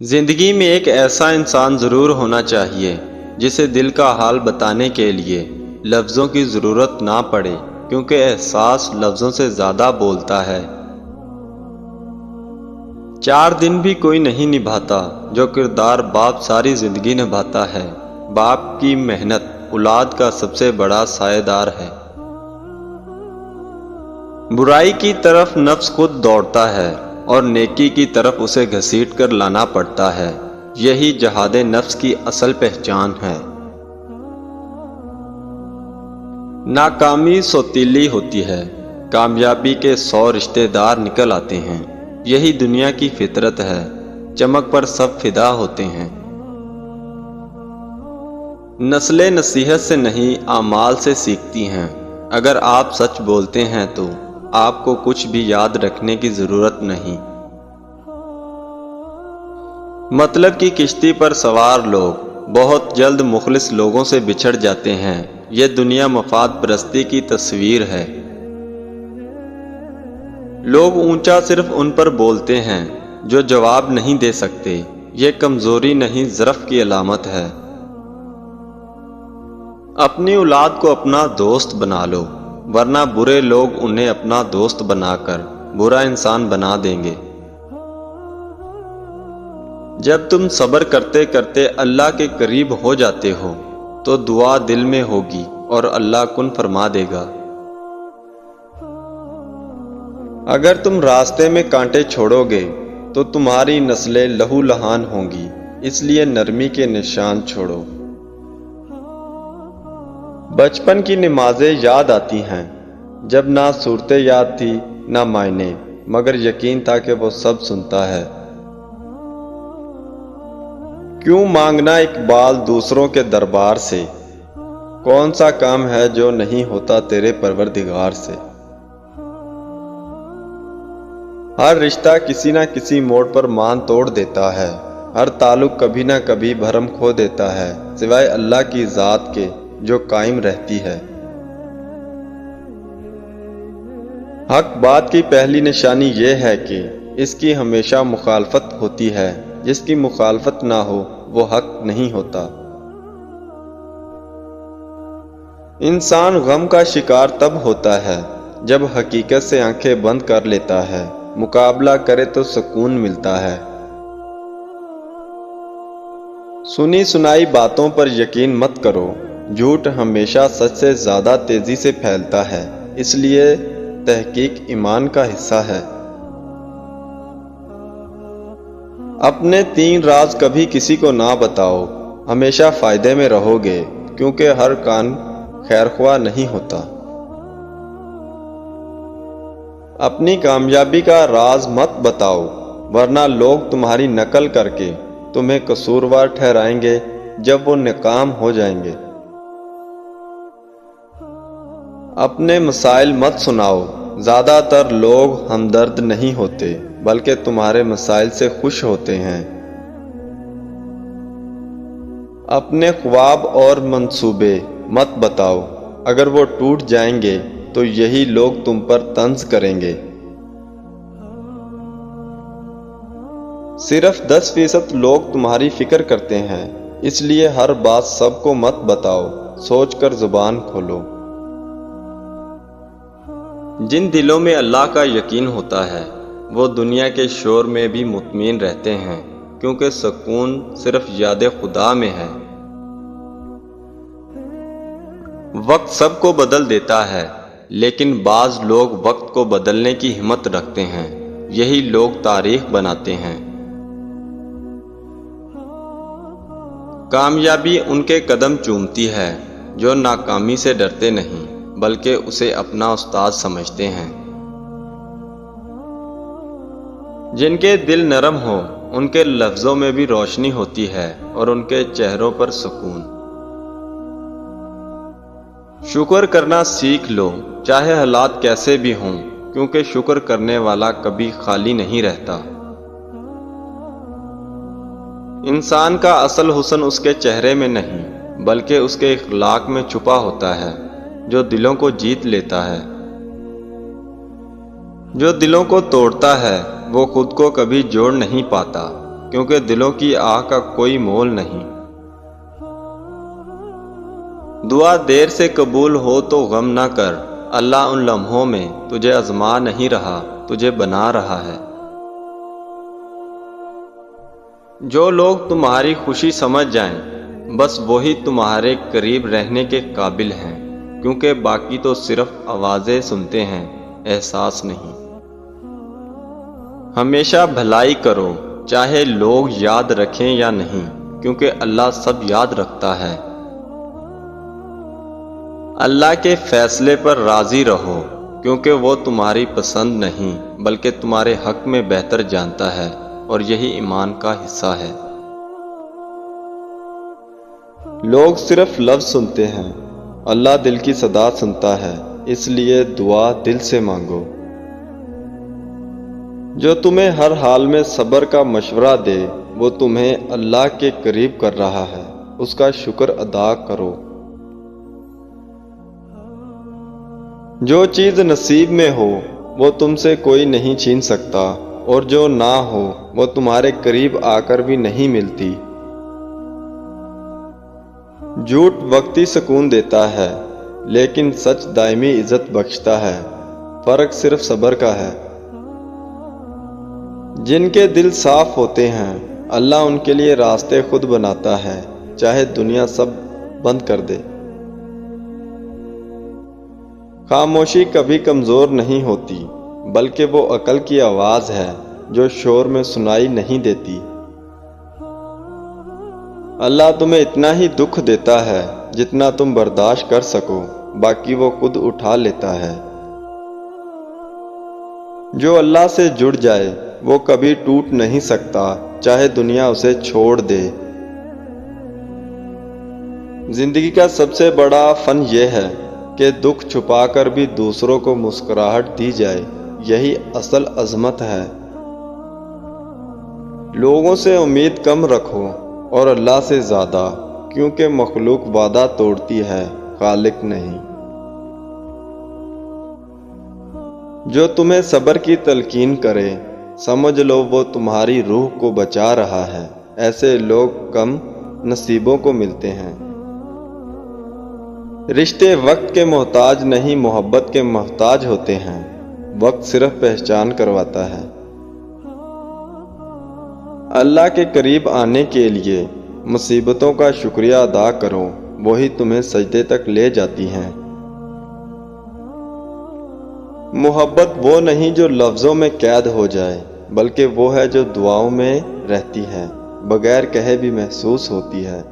زندگی میں ایک ایسا انسان ضرور ہونا چاہیے جسے دل کا حال بتانے کے لیے لفظوں کی ضرورت نہ پڑے، کیونکہ احساس لفظوں سے زیادہ بولتا ہے۔ 4 دن بھی کوئی نہیں نبھاتا جو کردار باپ ساری زندگی نبھاتا ہے۔ باپ کی محنت اولاد کا سب سے بڑا سایہ دار ہے۔ برائی کی طرف نفس خود دوڑتا ہے اور نیکی کی طرف اسے گھسیٹ کر لانا پڑتا ہے۔ یہی جہاد نفس کی اصل پہچان ہے۔ ناکامی سوتیلی ہوتی ہے، کامیابی کے 100 رشتہ دار نکل آتے ہیں۔ یہی دنیا کی فطرت ہے، چمک پر سب فدا ہوتے ہیں۔ نسلیں نصیحت سے نہیں اعمال سے سیکھتی ہیں۔ اگر آپ سچ بولتے ہیں تو آپ کو کچھ بھی یاد رکھنے کی ضرورت نہیں۔ مطلب کی کشتی پر سوار لوگ بہت جلد مخلص لوگوں سے بچھڑ جاتے ہیں۔ یہ دنیا مفاد پرستی کی تصویر ہے۔ لوگ اونچا صرف ان پر بولتے ہیں جو جواب نہیں دے سکتے۔ یہ کمزوری نہیں، ضعف کی علامت ہے۔ اپنی اولاد کو اپنا دوست بنا لو، ورنہ برے لوگ انہیں اپنا دوست بنا کر برا انسان بنا دیں گے۔ جب تم صبر کرتے کرتے اللہ کے قریب ہو جاتے ہو تو دعا دل میں ہوگی اور اللہ کن فرما دے گا۔ اگر تم راستے میں کانٹے چھوڑو گے تو تمہاری نسلیں لہو لہان ہوں گی، اس لیے نرمی کے نشان چھوڑو۔ بچپن کی نمازیں یاد آتی ہیں جب نہ صورتیں یاد تھی نہ معنی، مگر یقین تھا کہ وہ سب سنتا ہے۔ کیوں مانگنا اقبال دوسروں کے دربار سے، کون سا کام ہے جو نہیں ہوتا تیرے پروردگار سے۔ ہر رشتہ کسی نہ کسی موڑ پر مان توڑ دیتا ہے، ہر تعلق کبھی نہ کبھی بھرم کھو دیتا ہے، سوائے اللہ کی ذات کے جو قائم رہتی ہے۔ حق بات کی پہلی نشانی یہ ہے کہ اس کی ہمیشہ مخالفت ہوتی ہے، جس کی مخالفت نہ ہو وہ حق نہیں ہوتا۔ انسان غم کا شکار تب ہوتا ہے جب حقیقت سے آنکھیں بند کر لیتا ہے، مقابلہ کرے تو سکون ملتا ہے۔ سنی سنائی باتوں پر یقین مت کرو، جھوٹ ہمیشہ سچ سے زیادہ تیزی سے پھیلتا ہے، اس لیے تحقیق ایمان کا حصہ ہے۔ اپنے 3 راز کبھی کسی کو نہ بتاؤ، ہمیشہ فائدے میں رہو گے، کیونکہ ہر کان خیر خواہ نہیں ہوتا۔ اپنی کامیابی کا راز مت بتاؤ، ورنہ لوگ تمہاری نقل کر کے تمہیں قصوروار ٹھہرائیں گے جب وہ ناکام ہو جائیں گے۔ اپنے مسائل مت سناؤ، زیادہ تر لوگ ہمدرد نہیں ہوتے بلکہ تمہارے مسائل سے خوش ہوتے ہیں۔ اپنے خواب اور منصوبے مت بتاؤ، اگر وہ ٹوٹ جائیں گے تو یہی لوگ تم پر طنز کریں گے۔ صرف 10% لوگ تمہاری فکر کرتے ہیں، اس لیے ہر بات سب کو مت بتاؤ، سوچ کر زبان کھولو۔ جن دلوں میں اللہ کا یقین ہوتا ہے وہ دنیا کے شور میں بھی مطمئن رہتے ہیں، کیونکہ سکون صرف یاد خدا میں ہے۔ وقت سب کو بدل دیتا ہے، لیکن بعض لوگ وقت کو بدلنے کی ہمت رکھتے ہیں، یہی لوگ تاریخ بناتے ہیں۔ کامیابی ان کے قدم چومتی ہے جو ناکامی سے ڈرتے نہیں بلکہ اسے اپنا استاد سمجھتے ہیں۔ جن کے دل نرم ہو ان کے لفظوں میں بھی روشنی ہوتی ہے اور ان کے چہروں پر سکون۔ شکر کرنا سیکھ لو، چاہے حالات کیسے بھی ہوں، کیونکہ شکر کرنے والا کبھی خالی نہیں رہتا۔ انسان کا اصل حسن اس کے چہرے میں نہیں بلکہ اس کے اخلاق میں چھپا ہوتا ہے، جو دلوں کو جیت لیتا ہے۔ جو دلوں کو توڑتا ہے وہ خود کو کبھی جوڑ نہیں پاتا۔ کیونکہ دلوں کی آہ کا کوئی مول نہیں۔ دعا دیر سے قبول ہو تو غم نہ کر، اللہ ان لمحوں میں تجھے آزما نہیں رہا، تجھے بنا رہا ہے۔ جو لوگ تمہاری خوشی سمجھ جائیں بس وہی تمہارے قریب رہنے کے قابل ہیں، کیونکہ باقی تو صرف آوازیں سنتے ہیں، احساس نہیں۔ ہمیشہ بھلائی کرو چاہے لوگ یاد رکھیں یا نہیں، کیونکہ اللہ سب یاد رکھتا ہے۔ اللہ کے فیصلے پر راضی رہو، کیونکہ وہ تمہاری پسند نہیں بلکہ تمہارے حق میں بہتر جانتا ہے، اور یہی ایمان کا حصہ ہے۔ لوگ صرف لفظ سنتے ہیں، اللہ دل کی صدا سنتا ہے، اس لیے دعا دل سے مانگو۔ جو تمہیں ہر حال میں صبر کا مشورہ دے وہ تمہیں اللہ کے قریب کر رہا ہے، اس کا شکر ادا کرو۔ جو چیز نصیب میں ہو وہ تم سے کوئی نہیں چھین سکتا، اور جو نہ ہو وہ تمہارے قریب آ کر بھی نہیں ملتی۔ جھوٹ وقتی سکون دیتا ہے لیکن سچ دائمی عزت بخشتا ہے، فرق صرف صبر کا ہے۔ جن کے دل صاف ہوتے ہیں اللہ ان کے لیے راستے خود بناتا ہے، چاہے دنیا سب بند کر دے۔ خاموشی کبھی کمزور نہیں ہوتی، بلکہ وہ عقل کی آواز ہے جو شور میں سنائی نہیں دیتی۔ اللہ تمہیں اتنا ہی دکھ دیتا ہے جتنا تم برداشت کر سکو، باقی وہ خود اٹھا لیتا ہے۔ جو اللہ سے جڑ جائے وہ کبھی ٹوٹ نہیں سکتا، چاہے دنیا اسے چھوڑ دے۔ زندگی کا سب سے بڑا فن یہ ہے کہ دکھ چھپا کر بھی دوسروں کو مسکراہٹ دی جائے، یہی اصل عظمت ہے۔ لوگوں سے امید کم رکھو اور اللہ سے زیادہ، کیونکہ مخلوق وعدہ توڑتی ہے، خالق نہیں۔ جو تمہیں صبر کی تلقین کرے سمجھ لو وہ تمہاری روح کو بچا رہا ہے، ایسے لوگ کم نصیبوں کو ملتے ہیں۔ رشتے وقت کے محتاج نہیں، محبت کے محتاج ہوتے ہیں، وقت صرف پہچان کرواتا ہے۔ اللہ کے قریب آنے کے لیے مصیبتوں کا شکریہ ادا کرو، وہی تمہیں سجدے تک لے جاتی ہیں۔ محبت وہ نہیں جو لفظوں میں قید ہو جائے، بلکہ وہ ہے جو دعاؤں میں رہتی ہے، بغیر کہے بھی محسوس ہوتی ہے۔